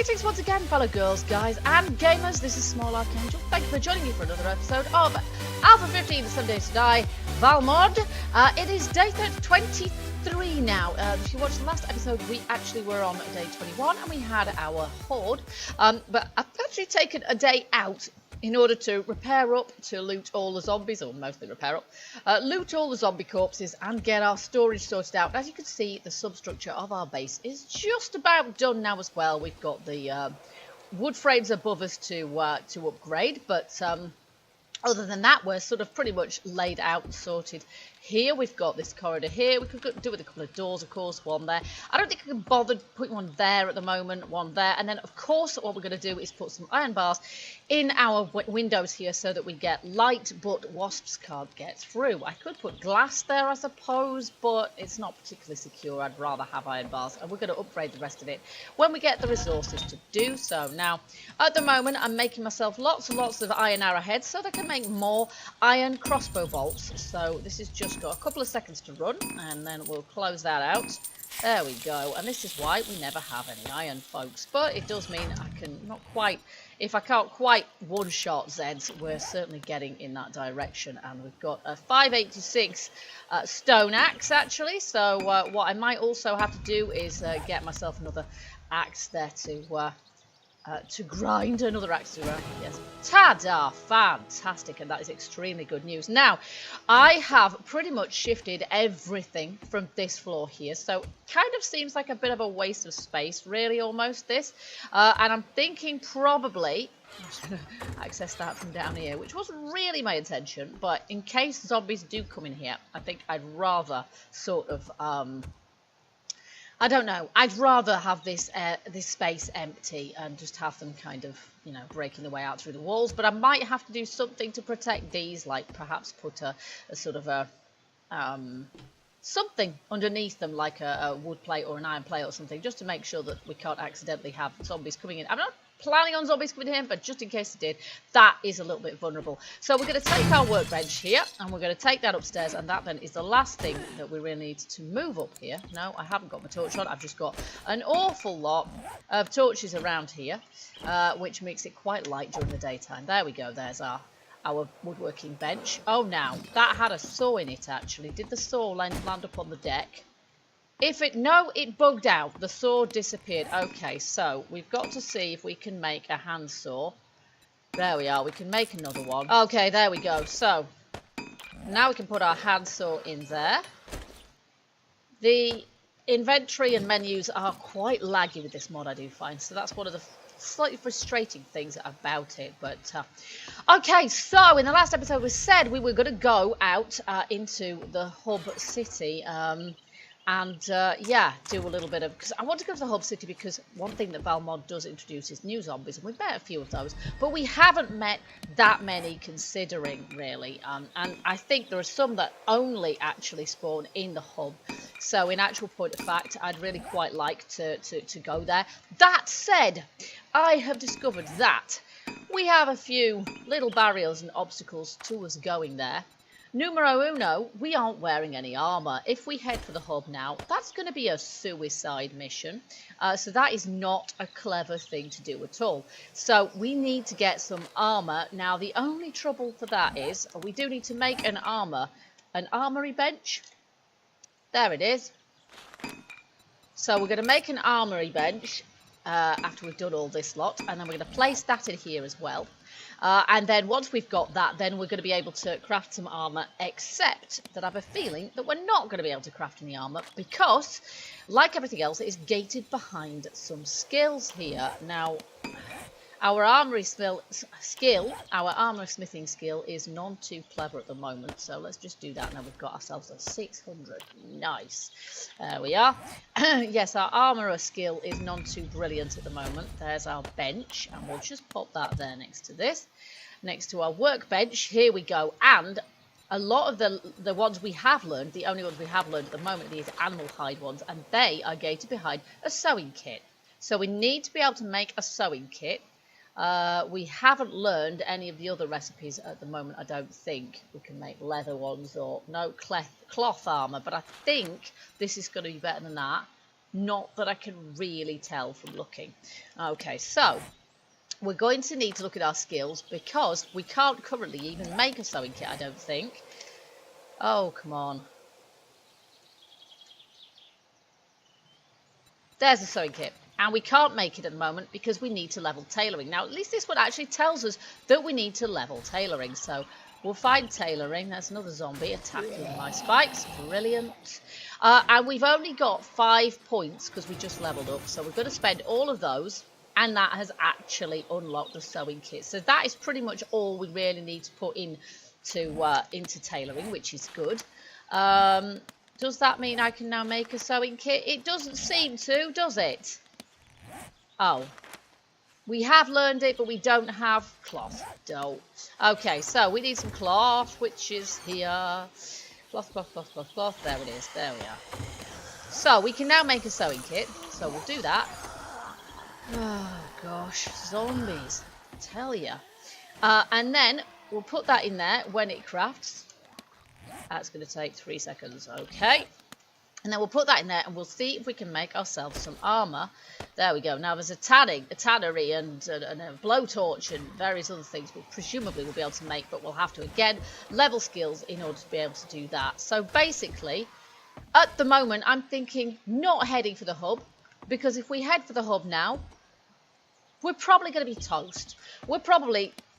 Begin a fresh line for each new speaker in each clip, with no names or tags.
Greetings once again, fellow girls, guys, and gamers. This is Small Archangel. Thank you for joining me for another episode of Alpha 15, Some Days to Die, ValMod. It is day 23 now. If you watched the last episode, we actually were on day 21, and we had our horde. But I've actually taken a day out in order to repair up, to loot all the zombies, or mostly repair up, loot all the zombie corpses and get our storage sorted out. As you can see, the substructure of our base is just about done now as well. We've got the wood frames above us to upgrade, but other than that, we're sort of pretty much laid out and sorted. Here we've got this corridor here. We could do with a couple of doors, of course, one there. I don't think I can bother putting one there at the moment, one there. And then, of course, what we're going to do is put some iron bars in our windows here so that we get light, but wasps can't get through. I could put glass there, I suppose, but it's not particularly secure. I'd rather have iron bars, and we're going to upgrade the rest of it when we get the resources to do so. Now, at the moment, I'm making myself lots and lots of iron arrowheads so that I can make more iron crossbow bolts. So this is just got a couple of seconds to run, and then we'll close that out. There we go. And this is why we never have any iron, folks, but it does mean I can not quite, if I can't quite one-shot Zeds, we're certainly getting in that direction. And we've got a 586 stone axe, actually, so what I might also have to do is get myself another axe there to grind, another axe to grind. Yes, ta-da, fantastic, and that is extremely good news. Now, I have pretty much shifted everything from this floor here, so kind of seems like a bit of a waste of space, really, almost this. And I'm thinking probably access that from down here, which wasn't really my intention, but in case zombies do come in here, I think I'd rather sort of I don't know. I'd rather have this space empty and just have them kind of, you know, breaking their way out through the walls. But I might have to do something to protect these, like perhaps put a sort of a something underneath them, like a wood plate or an iron plate or something, just to make sure that we can't accidentally have zombies coming in. I'm not planning on zombies coming in, but just in case it did, that is a little bit vulnerable. So we're going to take our workbench here, and we're going to take that upstairs, and that then is the last thing that we really need to move up here. No, I haven't got my torch on. I've just got an awful lot of torches around here, which makes it quite light during the daytime. There we go. There's our woodworking bench. Oh, now, that had a saw in it, actually. Did the saw land up on the deck? No, it bugged out. The saw disappeared. Okay, so we've got to see if we can make a handsaw. There we are. We can make another one. Okay, there we go. So now we can put our handsaw in there. The inventory and menus are quite laggy with this mod, I do find. So that's one of the slightly frustrating things about it. But okay, so in the last episode we said we were going to go out into the hub city. Yeah, do a little bit of, because I want to go to the hub city, because one thing that ValMod does introduce is new zombies, and we've met a few of those, but we haven't met that many considering, really, and I think there are some that only actually spawn in the hub. So in actual point of fact, I'd really quite like to go there. That said, I have discovered that we have a few little barriers and obstacles to us going there. Numero uno, we aren't wearing any armour. If we head for the hub now, that's going to be a suicide mission. So that is not a clever thing to do at all. So we need to get some armour. Now, the only trouble for that is we do need to make an armoury bench. There it is. So we're going to make an armoury bench after we've done all this lot. And then we're going to place that in here as well. And then once we've got that, then we're going to be able to craft some armour, except that I have a feeling that we're not going to be able to craft any armour because, like everything else, it is gated behind some skills here. Now, our armoury smithing skill is none too clever at the moment, so let's just do that. Now we've got ourselves a 600. Nice. There we are. Yes, our armourer skill is none too brilliant at the moment. There's our bench, and we'll just pop that there next to this. Next to our workbench, here we go. And a lot of the ones we have learned, the only ones we have learned at the moment, are these animal hide ones, and they are gated behind a sewing kit. So we need to be able to make a sewing kit. We haven't learned any of the other recipes at the moment, I don't think. We can make leather ones or no cloth armour, but I think this is going to be better than that. Not that I can really tell from looking. Okay, so we're going to need to look at our skills because we can't currently even make a sewing kit, I don't think. Oh, come on. There's a sewing kit. And we can't make it at the moment because we need to level tailoring. Now, at least this one actually tells us that we need to level tailoring. So we'll find tailoring. There's another zombie attacking my spikes. Brilliant. And we've only got 5 points because we just leveled up. So we're going to spend all of those. And that has actually unlocked the sewing kit. So that is pretty much all we really need to put into tailoring, which is good. Does that mean I can now make a sewing kit? It doesn't seem to, does it? Oh. We have learned it, but we don't have cloth. Don't. Okay, so we need some cloth, which is here. Cloth, cloth, cloth, cloth, cloth. There it is. There we are. So we can now make a sewing kit. So we'll do that. Oh, gosh. Zombies. I tell ya. And then we'll put that in there when it crafts. That's going to take 3 seconds. Okay. And then we'll put that in there and we'll see if we can make ourselves some armour. There we go. Now there's a tannery and a blowtorch and various other things we presumably we'll be able to make, but we'll have to, again, level skills in order to be able to do that. So basically, at the moment, I'm thinking not heading for the hub, because if we head for the hub now, we're probably going to be toast.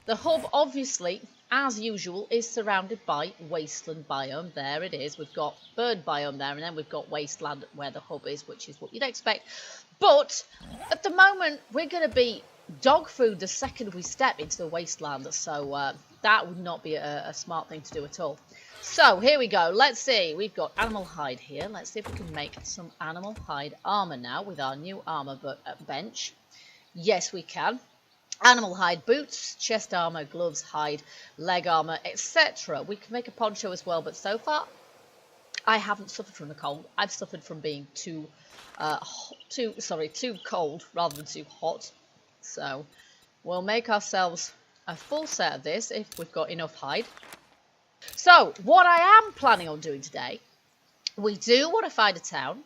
The hub, obviously, as usual, is surrounded by wasteland biome. There it is. We've got bird biome there, and then we've got wasteland where the hub is, which is what you'd expect. But at the moment, we're going to be dog food the second we step into the wasteland. So that would not be a smart thing to do at all. So here we go. Let's see. We've got animal hide here. Let's see if we can make some animal hide armor now with our new armor bench. Yes, we can. Animal hide boots, chest armor, gloves, hide, leg armor, etc. We can make a poncho as well, but so far I haven't suffered from the cold. I've suffered from being too cold rather than too hot. So we'll make ourselves a full set of this if we've got enough hide. So what I am planning on doing today, we do want to find a town,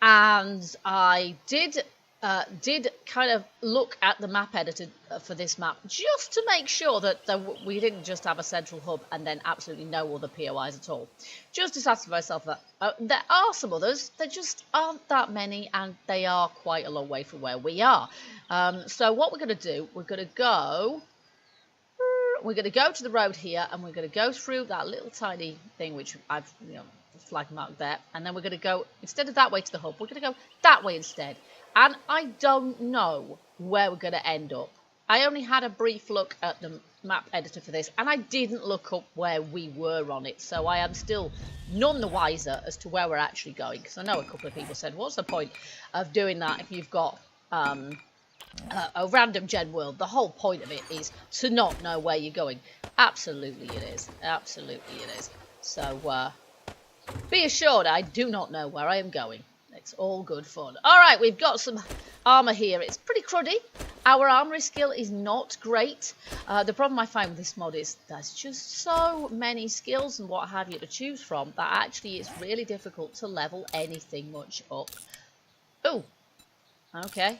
and I did kind of look at the map editor for this map just to make sure that we didn't just have a central hub and then absolutely no other POIs at all. Just to satisfy myself that there are some others, there just aren't that many, and they are quite a long way from where we are. So what we're going to do, we're going to go to the road here, and we're going to go through that little tiny thing which I've flag marked there, and then we're going to go, instead of that way to the hub, we're going to go that way instead. And I don't know where we're going to end up. I only had a brief look at the map editor for this, and I didn't look up where we were on it. So I am still none the wiser as to where we're actually going. Because I know a couple of people said, what's the point of doing that if you've got a random gen world? The whole point of it is to not know where you're going. Absolutely it is. Absolutely it is. So be assured I do not know where I am going. It's all good fun. All right, we've got some armor here. It's pretty cruddy. Our armory skill is not great. The problem I find with this mod is there's just so many skills and what have you to choose from that actually it's really difficult to level anything much up. Oh, okay.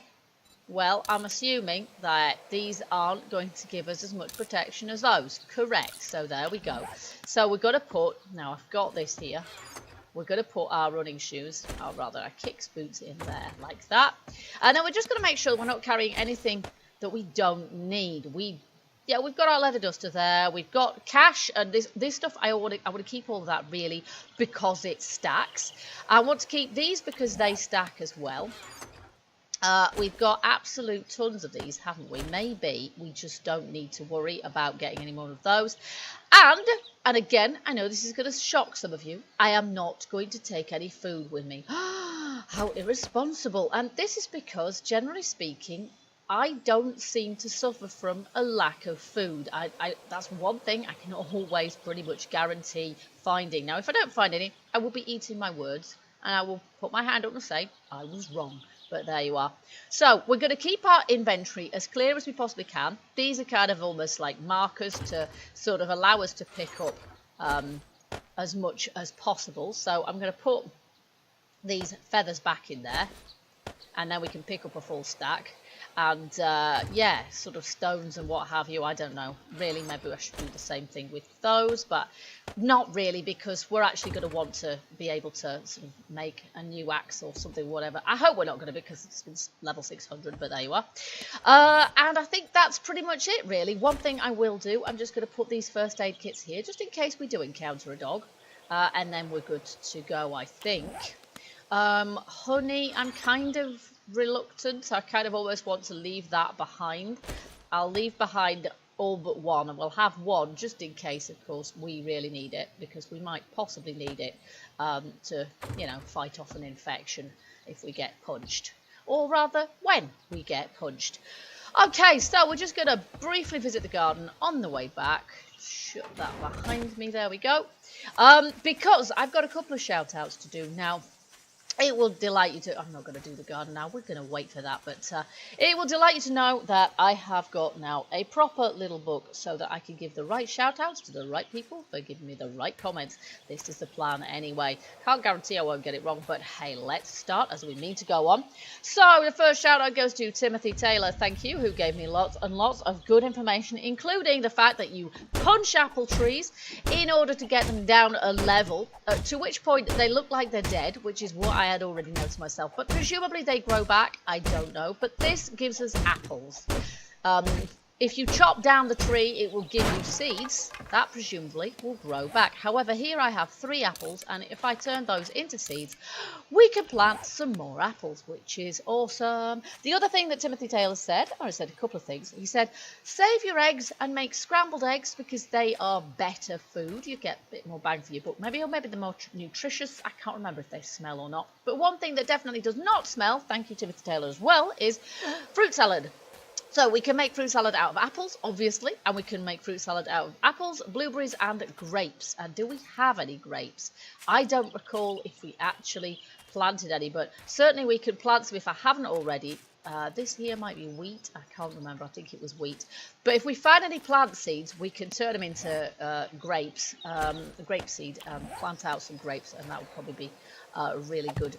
Well, I'm assuming that these aren't going to give us as much protection as those. Correct. So there we go. So we're going to put, now I've got this here. We're going to put our running shoes, or rather our kicks boots in there like that. And then we're just going to make sure we're not carrying anything that we don't need. We've got our leather duster there. We've got cash, and this stuff I want to keep all of that really because it stacks. I want to keep these because they stack as well. We've got absolute tons of these, haven't we? Maybe we just don't need to worry about getting any more of those. And again, I know this is going to shock some of you. I am not going to take any food with me. How irresponsible. And this is because, generally speaking, I don't seem to suffer from a lack of food. That's one thing I can always pretty much guarantee finding. Now, if I don't find any, I will be eating my words, and I will put my hand up and say, I was wrong. But there you are. So we're going to keep our inventory as clear as we possibly can. These are kind of almost like markers to sort of allow us to pick up as much as possible. So I'm going to put these feathers back in there, and then we can pick up a full stack. And yeah, sort of stones and what have you. I don't know. Really, maybe I should do the same thing with those, but not really, because we're actually going to want to be able to sort of make a new axe or something, whatever. I hope we're not going to, because it's level 600, but there you are. And I think that's pretty much it, really. One thing I will do, I'm just going to put these first aid kits here, just in case we do encounter a dog. And then we're good to go, I think. Honey, I'm kind of reluctant. I kind of almost want to leave that behind. I'll leave behind all but one, and we'll have one just in case, of course, we really need it, because we might possibly need it to, you know, fight off an infection if we get punched, or rather when we get punched. Okay, so we're just going to briefly visit the garden on the way back. Shut that behind me, there we go. Because I've got a couple of shout outs to do now. It will delight you to... I'm not going to do the garden now. We're going to wait for that. But it will delight you to know that I have got now a proper little book so that I can give the right shout-outs to the right people for giving me the right comments. This is the plan anyway. Can't guarantee I won't get it wrong, but hey, let's start as we mean to go on. So the first shout-out goes to Timothy Taylor. Thank you, who gave me lots and lots of good information, including the fact that you punch apple trees in order to get them down a level, to which point they look like they're dead, which is what I had already noticed myself, but presumably they grow back. I don't know, but this gives us apples. If you chop down the tree, it will give you seeds that presumably will grow back. However, here I have 3 apples, and if I turn those into seeds, we can plant some more apples, which is awesome. The other thing that Timothy Taylor said, or he said a couple of things, he said, save your eggs and make scrambled eggs because they are better food. You get a bit more bang for your buck, maybe, or maybe they're more nutritious. I can't remember if they smell or not. But one thing that definitely does not smell, thank you Timothy Taylor as well, is fruit salad. So we can make fruit salad out of apples, obviously, and we can make fruit salad out of apples, blueberries and grapes. And do we have any grapes? I don't recall if we actually planted any, but certainly we could plant some if I haven't already. This here might be wheat. I can't remember. I think it was wheat. But if we find any plant seeds, we can turn them into grapes, grape seed, plant out some grapes, and that would probably be a really good,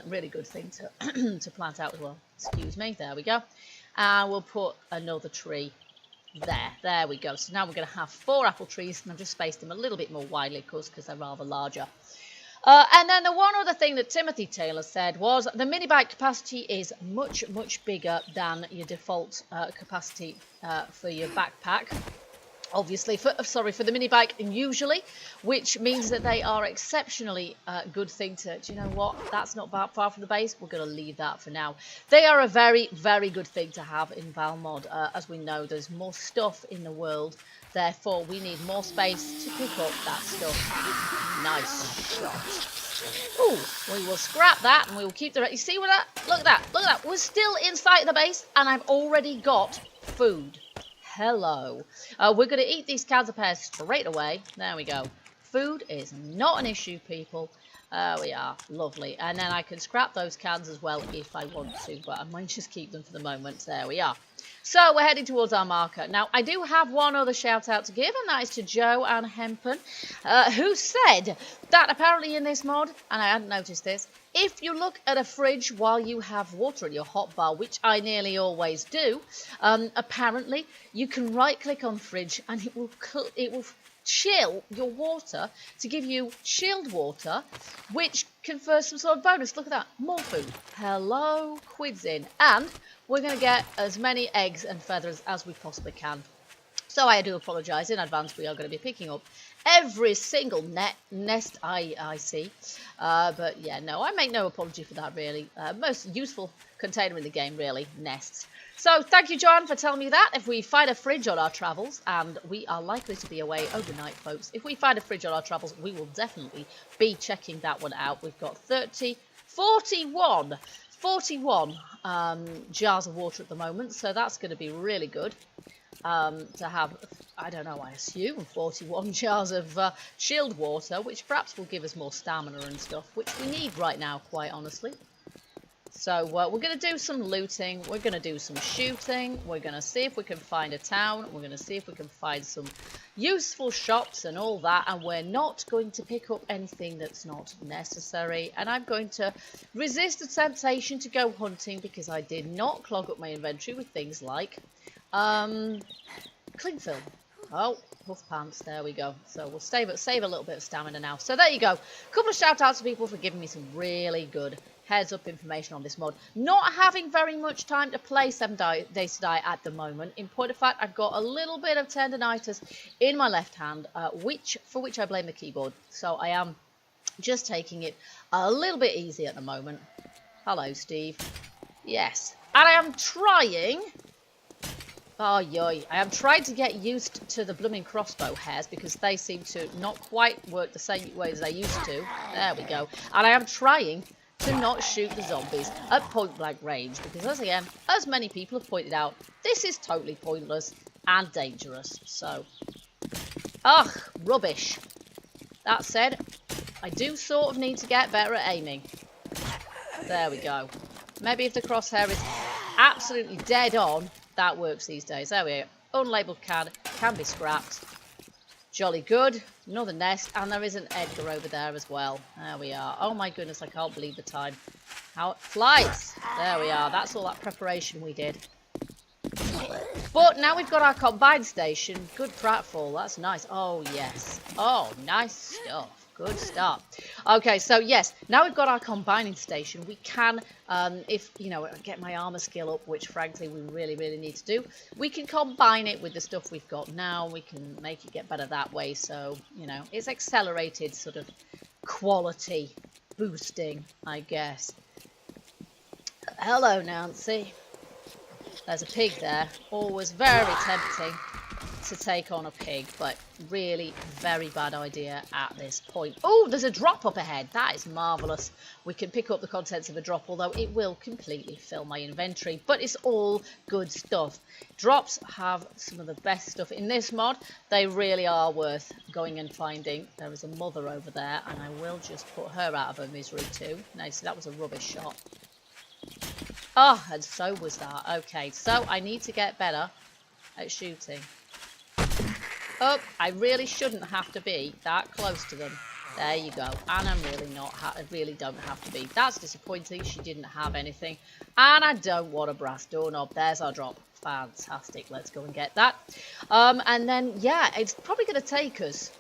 really good thing to to plant out as well. Excuse me. There we go. And we'll put another tree there. There we go. So now we're going to have 4 apple trees, and I've just spaced them a little bit more widely, of course, because they're rather larger. And then the one other thing that Timothy Taylor said was the mini bike capacity is much, much bigger than your default capacity for your backpack. Obviously, for the mini bike usually, which means that they are exceptionally good thing to, do you know what, that's not far from the base, we're going to leave that for now. They are a very, very good thing to have in ValMod. As we know, there's more stuff in the world, therefore we need more space to pick up that stuff. Nice shot. Ooh, we will scrap that and we will keep the... You see what that? Look at that, look at that. We're still inside the base and I've already got food. Hello. We're going to eat these cans of pears straight away. There we go. Food is not an issue, people. We are. Lovely. And then I can scrap those cans as well if I want to, but I might just keep them for the moment. There we are. So we're heading towards our marker. Now, I do have one other shout out to give, and that is to Joe and Hempen, who said that apparently in this mod, and I hadn't noticed this, if you look at a fridge while you have water in your hotbar, which I nearly always do, apparently you can right-click on fridge and it will chill your water to give you chilled water, which confers some sort of bonus. Look at that, more food. Hello, quids in, and we're going to get as many eggs and feathers as we possibly can. So I do apologise in advance. We are going to be picking up every single nest I see. But yeah, no, I make no apology for that, really. Most useful container in the game, really, nests. So thank you, John, for telling me that. If we find a fridge on our travels, and we are likely to be away overnight, folks, if we find a fridge on our travels, we will definitely be checking that one out. We've got 41 jars of water at the moment, so that's going to be really good. To have, I don't know, I assume 41 jars of chilled water, which perhaps will give us more stamina and stuff, which we need right now, quite honestly. So we're going to do some looting. We're going to do some shooting. We're going to see if we can find a town. We're going to see if we can find some useful shops and all that. And we're not going to pick up anything that's not necessary. And I'm going to resist the temptation to go hunting because I did not clog up my inventory with things like cling film. Oh, puff pants, there we go. So we'll save a little bit of stamina now. So there you go. A couple of shout outs to people for giving me some really good heads up information on this mod. Not having very much time to play 7 Days to Die at the moment. In point of fact, I've got a little bit of tendinitis in my left hand, for which I blame the keyboard. So I am just taking it a little bit easy at the moment. Hello, Steve. Yes. And I am trying... Oh, yoy. I am trying to get used to the blooming crossbow hairs because they seem to not quite work the same way as they used to. There we go. And I am trying to not shoot the zombies at point blank range because, as many people have pointed out, this is totally pointless and dangerous. So, ugh, rubbish. That said, I do sort of need to get better at aiming. There we go. Maybe if the crosshair is absolutely dead on, that works these days. There we go. Unlabeled can be scrapped. Jolly good. Another nest, and there is an Edgar over there as well. There we are. Oh my goodness, I can't believe the time. How it flies. There we are. That's all that preparation we did. But now we've got our combined station. Good pratfall. That's nice. Oh yes. Oh, nice stuff. Good start. Okay, so yes, now we've got our combining station. We can, if, you know, get my armor skill up, which frankly we really, really need to do, we can combine it with the stuff we've got now. We can make it get better that way. So, you know, it's accelerated sort of quality boosting, I guess. Hello, Nancy. There's a pig there. Always very tempting to take on a pig, but really very bad idea at this point. Oh, there's a drop up ahead. That is marvellous. We can pick up the contents of a drop, although it will completely fill my inventory, but it's all good stuff. Drops have some of the best stuff in this mod. They really are worth going and finding. There is a mother over there, and I will just put her out of her misery too. No, so that was a rubbish shot. Oh, and so was that. Okay, so I need to get better at shooting. Oh, I really shouldn't have to be that close to them. There you go. And I'm really not. I really don't have to be. That's disappointing. She didn't have anything. And I don't want a brass doorknob. There's our drop. Fantastic. Let's go and get that. And then, yeah, it's probably going to take us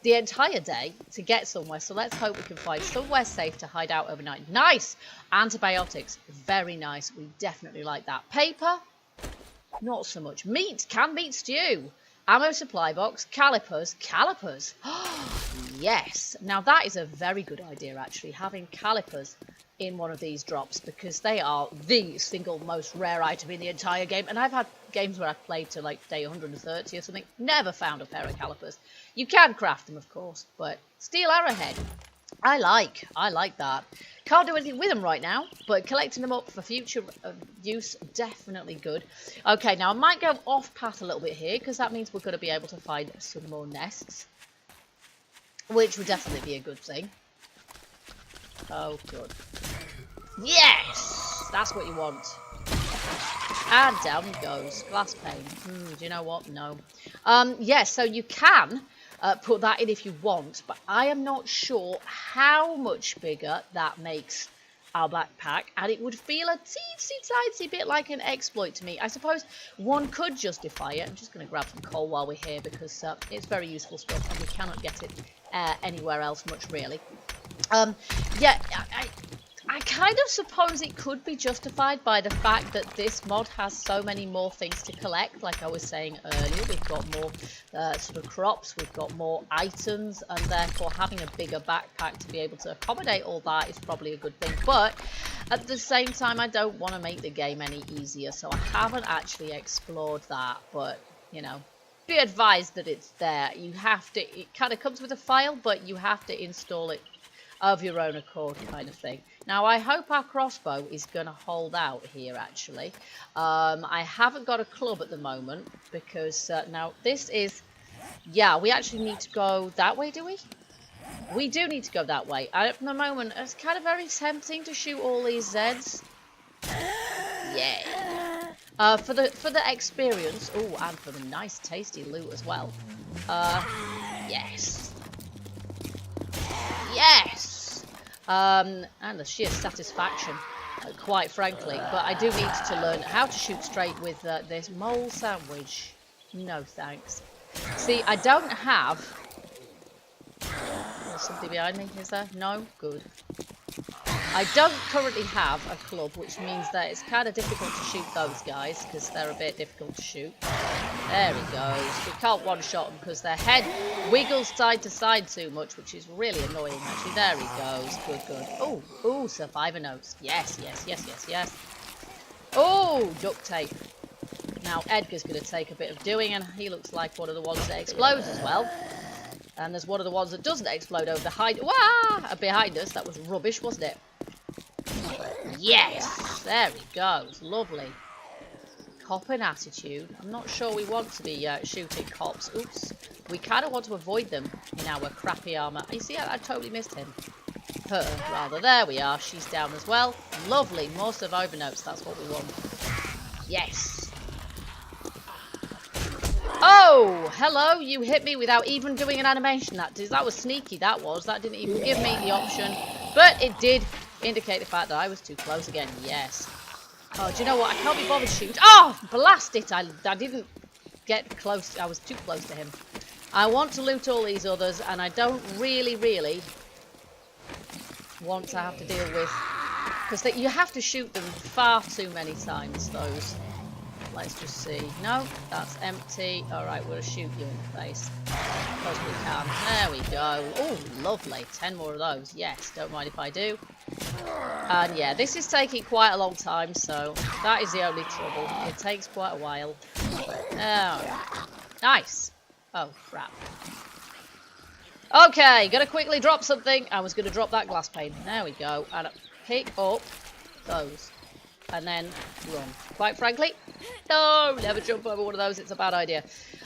the entire day to get somewhere. So let's hope we can find somewhere safe to hide out overnight. Nice. Antibiotics. Very nice. We definitely like that. Paper. Not so much. Meat. Canned meat stew. Ammo supply box, calipers. Yes. Now that is a very good idea, actually, having calipers in one of these drops, because they are the single most rare item in the entire game. And I've had games where I've played to like day 130 or something, never found a pair of calipers. You can craft them, of course, but steel arrowhead. I like that. Can't do anything with them right now, but collecting them up for future use, definitely good. Okay, now I might go off path a little bit here, because that means we're going to be able to find some more nests, which would definitely be a good thing. Oh, good. Yes! That's what you want. And down he goes. Glass pane. Do you know what? No. Yes, so you can put that in if you want, but I am not sure how much bigger that makes our backpack, and it would feel a teensy bit like an exploit to me. I suppose one could justify it. I'm just going to grab some coal while we're here, because it's very useful stuff and we cannot get it anywhere else much, really. Yeah, I kind of suppose it could be justified by the fact that this mod has so many more things to collect. Like I was saying earlier, we've got more sort of crops, we've got more items, and therefore having a bigger backpack to be able to accommodate all that is probably a good thing. But at the same time, I don't want to make the game any easier, so I haven't actually explored that. But, you know, be advised that it's there. You have to, it kind of comes with a file, but you have to install it of your own accord, kind of thing. Now, I hope our crossbow is going to hold out here, actually. I haven't got a club at the moment, because now this is... Yeah, we actually need to go that way, do we? we do need to go that way. At the moment, it's kind of very tempting to shoot all these Zeds. Yeah. For the experience. Oh, and for the nice, tasty loot as well. Yes. Yes. And the sheer satisfaction, quite frankly. But I do need to learn how to shoot straight with this mole sandwich. No thanks. See, I don't have... There's something behind me, is there? No? Good. I don't currently have a club, which means that it's kind of difficult to shoot those guys, because they're a bit difficult to shoot. There he goes. We can't one-shot them because their head wiggles side to side too much, which is really annoying, actually. There he goes. Good, good. Oh, ooh, survivor notes. Yes, yes, yes, yes, yes. Oh, duct tape. Now, Edgar's going to take a bit of doing, and he looks like one of the ones that explodes as well. And there's one of the ones that doesn't explode over behind us. That was rubbish, wasn't it? Yes! There he goes. Lovely. Copping attitude. I'm not sure we want to be shooting cops. Oops. We kind of want to avoid them in our crappy armour. You see, I totally missed him. Her, rather. There we are. She's down as well. Lovely. More survivor notes. That's what we want. Yes. Oh, hello, you hit me without even doing an animation. That was sneaky, that was. That didn't even give me the option. But it did indicate the fact that I was too close again. Yes. Oh, do you know what? I can't be bothered shooting. Oh, blast it. I didn't get close. I was too close to him. I want to loot all these others, and I don't really want to have to deal with... Because you have to shoot them far too many times, those... Let's just see. No, that's empty. Alright, we'll shoot you in the face. Because we can. There we go. Oh, lovely. 10 more of those. Yes, don't mind if I do. And yeah, this is taking quite a long time, so that is the only trouble. It takes quite a while. Oh, nice. Oh, crap. Okay, gonna quickly drop something. I was gonna drop that glass pane. There we go. And pick up those. And then run. Quite frankly, no, never jump over one of those. It's a bad idea.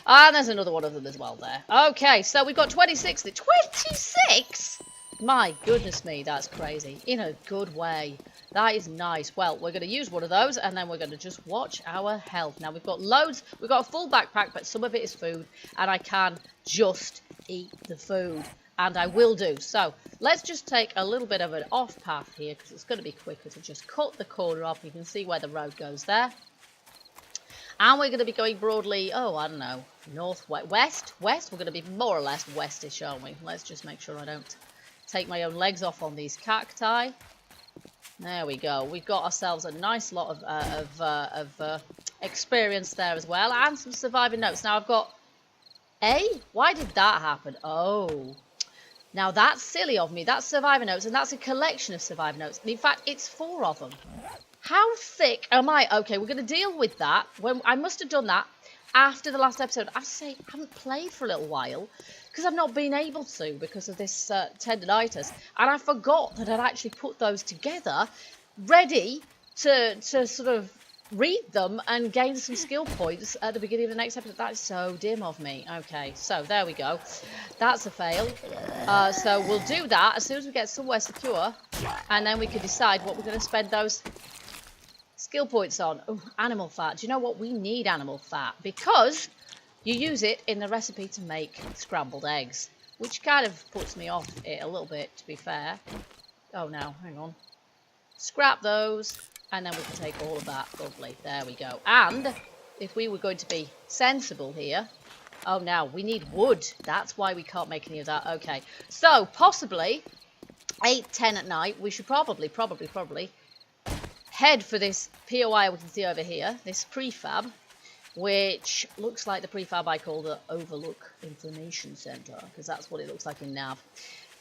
And there's another one of them as well there. Okay, so we've got 26. 26? My goodness me, that's crazy. In a good way. That is nice. Well, we're going to use one of those, and then we're going to just watch our health. Now, we've got loads. We've got a full backpack, but some of it is food, and I can just eat the food. And I will do. So let's just take a little bit of an off path here because it's going to be quicker to just cut the corner off. You can see where the road goes there. And we're going to be going broadly, oh, I don't know, west. We're going to be more or less westish, aren't we? Let's just make sure I don't take my own legs off on these cacti. There we go. We've got ourselves a nice lot of experience there as well. And some surviving notes. Now I've got why did that happen? Oh. Now, that's silly of me. That's survivor notes, and that's a collection of survivor notes. In fact, it's 4 of them. How thick am I? Okay, we're going to deal with that. When I must have done that after the last episode. I have to say, I haven't played for a little while because I've not been able to because of this tendinitis. And I forgot that I'd actually put those together, ready to sort of read them and gain some skill points at the beginning of the next episode. That is so dim of me. Okay, so there we go. That's a fail. So we'll do that as soon as we get somewhere secure, and then we can decide what we're going to spend those skill points on. Oh, animal fat. Do you know what? We need animal fat because you use it in the recipe to make scrambled eggs, which kind of puts me off it a little bit, to be fair. Oh, no, hang on. Scrap those. And then we can take all of that. Lovely. There we go. And if we were going to be sensible here... Oh, now, we need wood. That's why we can't make any of that. Okay. So, possibly, 8, 10 at night, we should probably head for this POI we can see over here. This prefab, which looks like the prefab I call the Overlook Information Center, because that's what it looks like in Nav.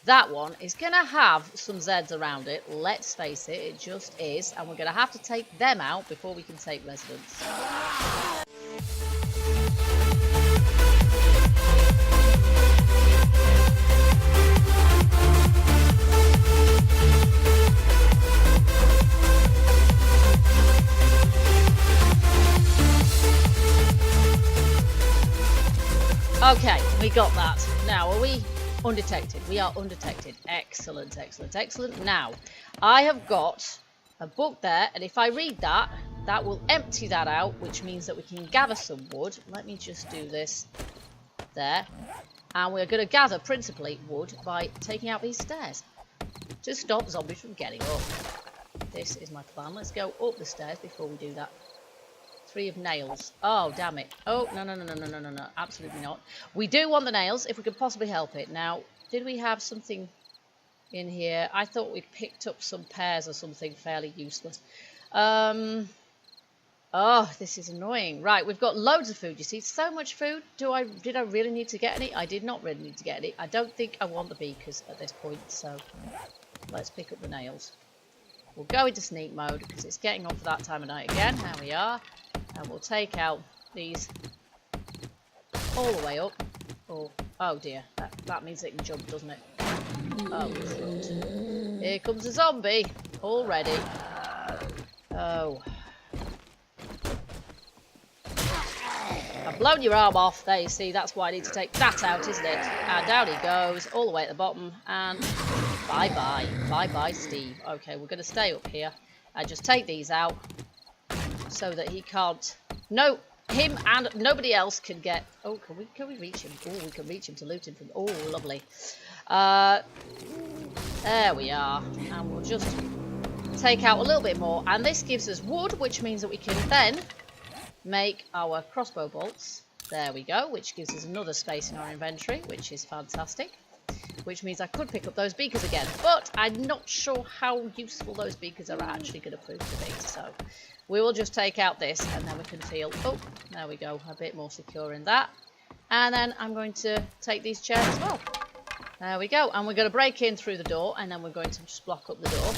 That one is going to have some Zeds around it. Let's face it, it just is. And we're going to have to take them out before we can take residents. Okay, we got that. Now, are we Undetected. We are undetected. Excellent, excellent, excellent. Now, I have got a book there, and if I read that, that will empty that out, which means that we can gather some wood. Let me just do this there. And we're going to gather principally wood by taking out these stairs to stop zombies from getting up. This is my plan. Let's go up the stairs before we do that. 3 of nails. Oh, damn it. Oh, no, no, no, no, no, no, no, no. Absolutely not. We do want the nails if we can possibly help it. Now, did we have something in here? I thought we picked up some pears or something fairly useless. Oh, this is annoying. Right, we've got loads of food, you see. So much food. Did I really need to get any? I did not really need to get any. I don't think I want the beakers at this point, so let's pick up the nails. We'll go into sneak mode because it's getting on for that time of night again. Here we are. And we'll take out these all the way up. Oh dear. That means it can jump, doesn't it? Oh, front. Here comes a zombie already. Oh. I've blown your arm off. There you see, that's why I need to take that out, isn't it? And down he goes, all the way at the bottom. And bye-bye. Bye-bye, Steve. Okay, we're going to stay up here and just take these out so that he can't... No, him and nobody else can get... Oh, can we reach him? Oh, we can reach him to loot him from... Oh, lovely. There we are. And we'll just take out a little bit more. And this gives us wood, which means that we can then make our crossbow bolts. There we go, which gives us another space in our inventory, which is fantastic. Which means I could pick up those beakers again, but I'm not sure how useful those beakers are actually going to prove to be. So we will just take out this, and then we can feel, oh, there we go, a bit more secure in that. And then I'm going to take these chairs as well. There we go, and we're going to break in through the door, and then we're going to just block up the door.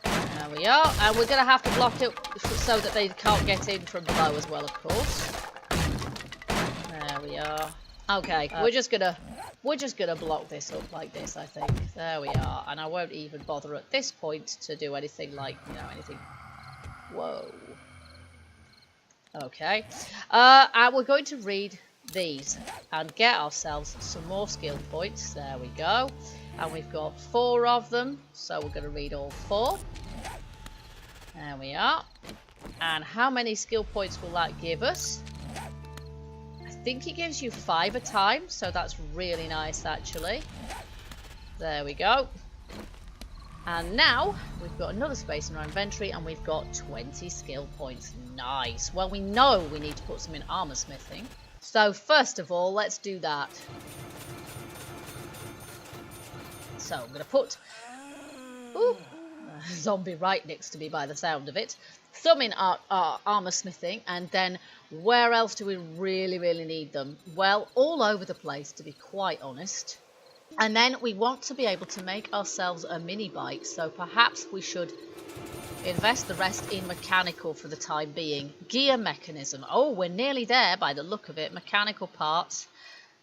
There we are, and we're going to have to block it so that they can't get in from below as well, of course. There we are. Okay, we're just gonna block this up like this, I think. There we are, and I won't even bother at this point to do anything like, you know, anything. Whoa. Okay, and we're going to read these and get ourselves some more skill points. There we go, and we've got 4 of them, so we're going to read all 4. There we are, and how many skill points will that give us? I think it gives you 5 a time, so that's really nice actually. There we go. And now we've got another space in our inventory, and we've got 20 skill points. Nice. Well, we know we need to put some in armor smithing, so first of all, let's do that. So I'm going to put a zombie right next to me by the sound of it. Some in our armor smithing, and then where else do we really need them? Well, all over the place, to be quite honest. And then we want to be able to make ourselves a mini bike, so perhaps we should invest the rest in mechanical for the time being. Gear mechanism. Oh, we're nearly there by the look of it. Mechanical parts.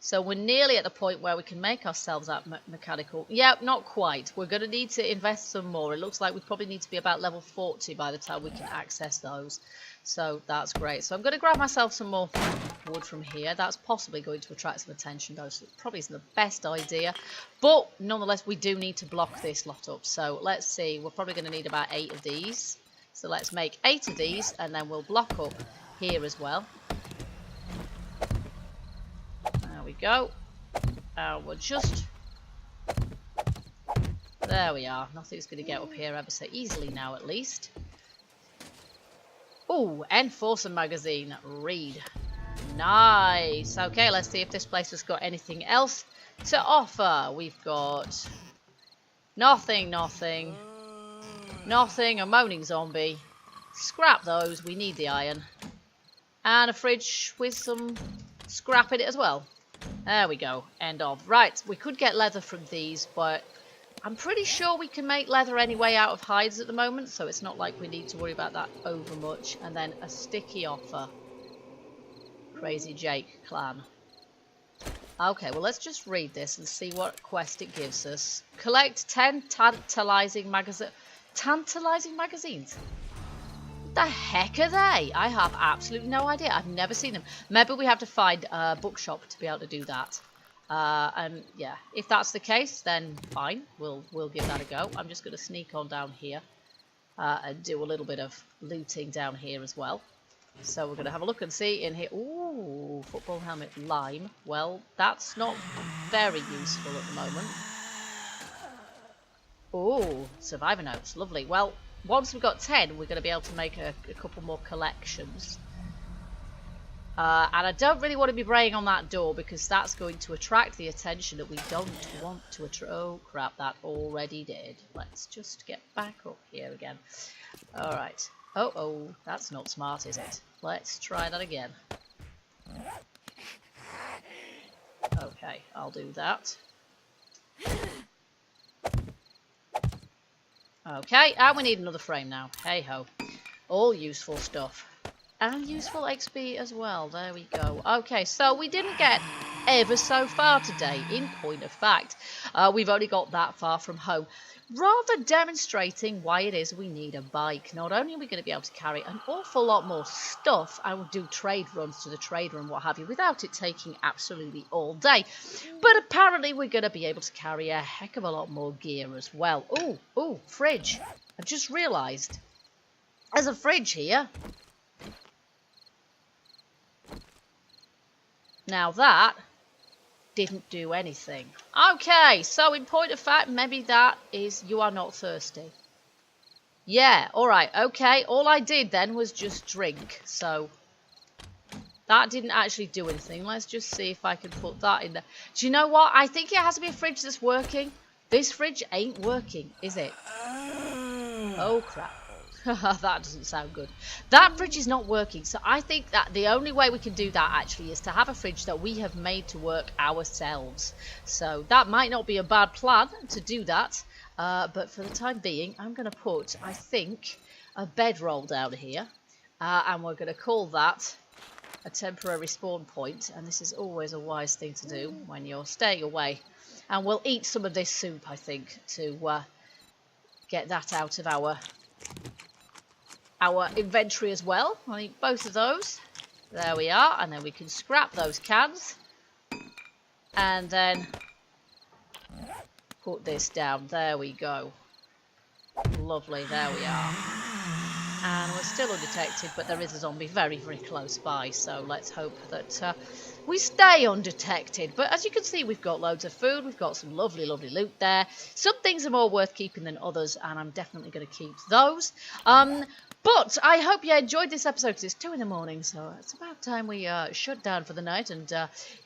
So we're nearly at the point where we can make ourselves that mechanical. Yeah, not quite. We're going to need to invest some more. It looks like we probably need to be about level 40 by the time we can access those. So that's great. So I'm going to grab myself some more wood from here. That's possibly going to attract some attention, though, so it probably isn't the best idea. But nonetheless, we do need to block this lot up. So let's see. We're probably going to need about 8 of these. So let's make 8 of these, and then we'll block up here as well. There we go. We'll just... There we are. Nothing's going to get up here ever so easily now, at least. Oh, Enforcer magazine. Read. Nice. Okay, let's see if this place has got anything else to offer. We've got nothing. A moaning zombie. Scrap those. We need the iron. And a fridge with some scrap in it as well. There we go. End of. Right, we could get leather from these, but I'm pretty sure we can make leather anyway out of hides at the moment, so it's not like we need to worry about that over much. And then a sticky offer. Crazy Jake clan. Okay, well, let's just read this and see what quest it gives us. Collect 10 tantalizing magazines. What the heck are they? I have absolutely no idea. I've never seen them. Maybe we have to find a bookshop to be able to do that. And yeah, if that's the case, then fine, we'll give that a go. I'm just going to sneak on down here and do a little bit of looting down here as well. So we're going to have a look and see in here. Ooh, football helmet lime. Well, that's not very useful at the moment. Ooh, survivor notes. Lovely. Well, once we've got 10, we're going to be able to make a couple more collections. And I don't really want to be braying on that door because that's going to attract the attention that we don't want to attract. Oh, crap, that already did. Let's just get back up here again. All right. Oh, that's not smart, is it? Let's try that again. Okay, I'll do that. Okay, and we need another frame now. Hey ho. All useful stuff. And useful XP as well. There we go. Okay, so we didn't get ever so far today, in point of fact. We've only got that far from home. Rather demonstrating why it is we need a bike. Not only are we going to be able to carry an awful lot more stuff and do trade runs to the trade room, what have you, without it taking absolutely all day, but apparently we're going to be able to carry a heck of a lot more gear as well. Ooh, fridge. I've just realised there's a fridge here. Now that didn't do anything. Okay, so in point of fact, maybe that is you are not thirsty. Yeah, alright, okay. All I did then was just drink. So that didn't actually do anything. Let's just see if I can put that in there. Do you know what? I think it has to be a fridge that's working. This fridge ain't working, is it? Oh, crap. That doesn't sound good. That fridge is not working, so I think that the only way we can do that actually is to have a fridge that we have made to work ourselves. So that might not be a bad plan to do that, but for the time being I'm going to put, I think, a bedroll down here, and we're going to call that a temporary spawn point, and this is always a wise thing to do when you're staying away. And we'll eat some of this soup, I think, to get that out of our inventory as well. I'll eat both of those. There we are. And then we can scrap those cans. And then put this down. There we go. Lovely. There we are. And we're still undetected, but there is a zombie very, very close by. So let's hope that we stay undetected. But as you can see, we've got loads of food. We've got some lovely, lovely loot there. Some things are more worth keeping than others, and I'm definitely going to keep those. But I hope you enjoyed this episode because it's 2 in the morning, so it's about time we shut down for the night and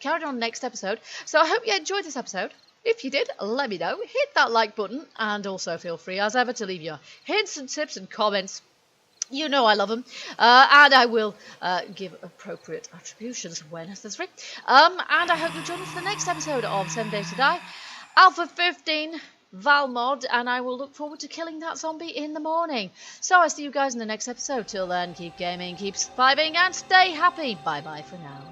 carried on next episode. So I hope you enjoyed this episode. If you did, let me know. Hit that like button, and also feel free, as ever, to leave your hints and tips and comments. You know I love them, and I will give appropriate attributions when necessary. And I hope you'll join us for the next episode of 7 Days to Die, Alpha 15. ValMod, and I will look forward to killing that zombie in the morning. So I'll see you guys in the next episode. Till then, keep gaming, keep surviving, and stay happy. Bye bye for now.